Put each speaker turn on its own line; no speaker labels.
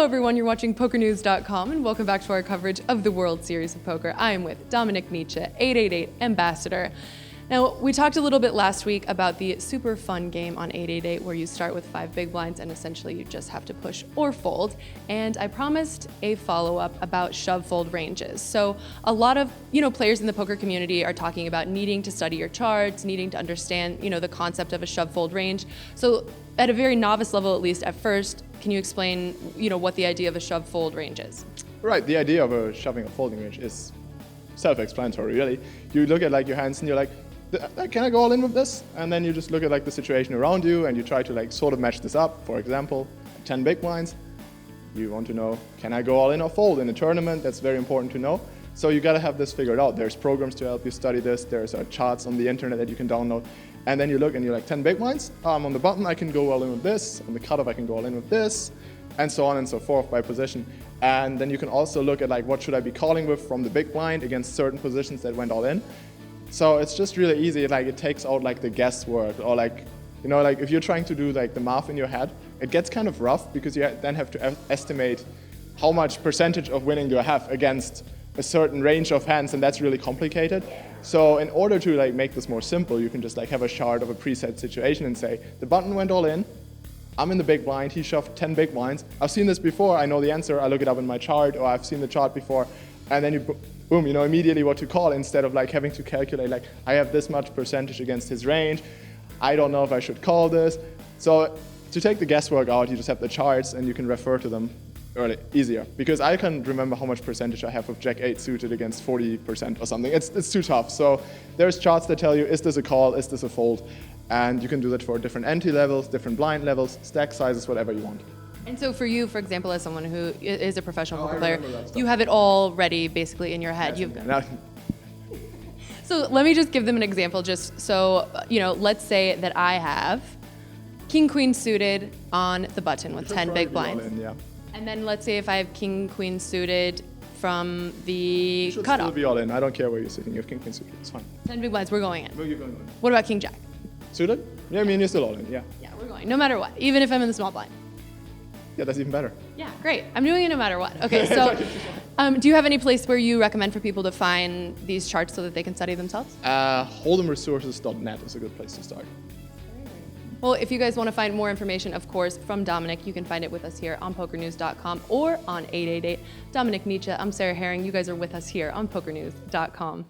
everyone, you're watching PokerNews.com and welcome back to our coverage of the World Series of Poker. I am with Dominik Nitsche, 888 Ambassador. Now, we talked a little bit last week about the super fun game on 888 where you start with 5 big blinds and essentially you just have to push or fold. And I promised a follow-up about shove fold ranges. So a lot of, players in the poker community are talking about needing to study your charts, needing to understand, the concept of a shove fold range. So at a very novice level, at least at first, can you explain, what the idea of a shove fold range is?
Right, the idea of a shoving or folding range is self-explanatory, really. You look at your hands and you're like, can I go all in with this? And then you just look at the situation around you and you try to sort of match this up. For example, 10 big blinds. You want to know, can I go all in or fold in a tournament? That's very important to know. So you gotta have this figured out. There's programs to help you study this. There's charts on the internet that you can download. And then you look and you're like, 10 big blinds? On the button I can go all in with this. On the cutoff I can go all in with this. And so on and so forth by position. And then you can also look at what should I be calling with from the big blind against certain positions that went all in. So it's just really easy. It takes out the guesswork, or if you're trying to do the math in your head, it gets kind of rough because you then have to estimate how much percentage of winning do I have against a certain range of hands, and that's really complicated. So in order to make this more simple, you can just have a chart of a preset situation and say the button went all in. I'm in the big blind. He shoved 10 big blinds. I've seen this before. I know the answer. I look it up in my chart, or I've seen the chart before, and then you. Boom, you know immediately what to call instead of having to calculate I have this much percentage against his range. I don't know if I should call this. So to take the guesswork out, you just have the charts and you can refer to them easier. Because I can't remember how much percentage I have with Jack 8 suited against 40% or something. It's too tough. So there's charts that tell you, is this a call, is this a fold? And you can do that for different ante levels, different blind levels, stack sizes, whatever you want.
And so for you, for example, as someone who is a professional poker player, you have it all ready basically in your head. So let me just give them an example just so, let's say that I have King Queen suited on the button with 10 big blinds. And then let's say if I have King Queen suited from the cutoff.
You should still be all in. I don't care where you're sitting. You have King Queen suited. It's fine.
10 big blinds, we're going in.
You're going in.
What about King Jack?
Suited? Yeah, you're still all in, yeah.
Yeah, we're going, no matter what, even if I'm in the small blind.
Yeah, that's even better.
Yeah, great. I'm doing it no matter what. Okay, so do you have any place where you recommend for people to find these charts so that they can study themselves?
Hold'emresources.net is a good place to start.
Well, if you guys want to find more information, of course, from Dominik, you can find it with us here on PokerNews.com or on 888. Dominik Nitsche, I'm Sarah Herring. You guys are with us here on PokerNews.com.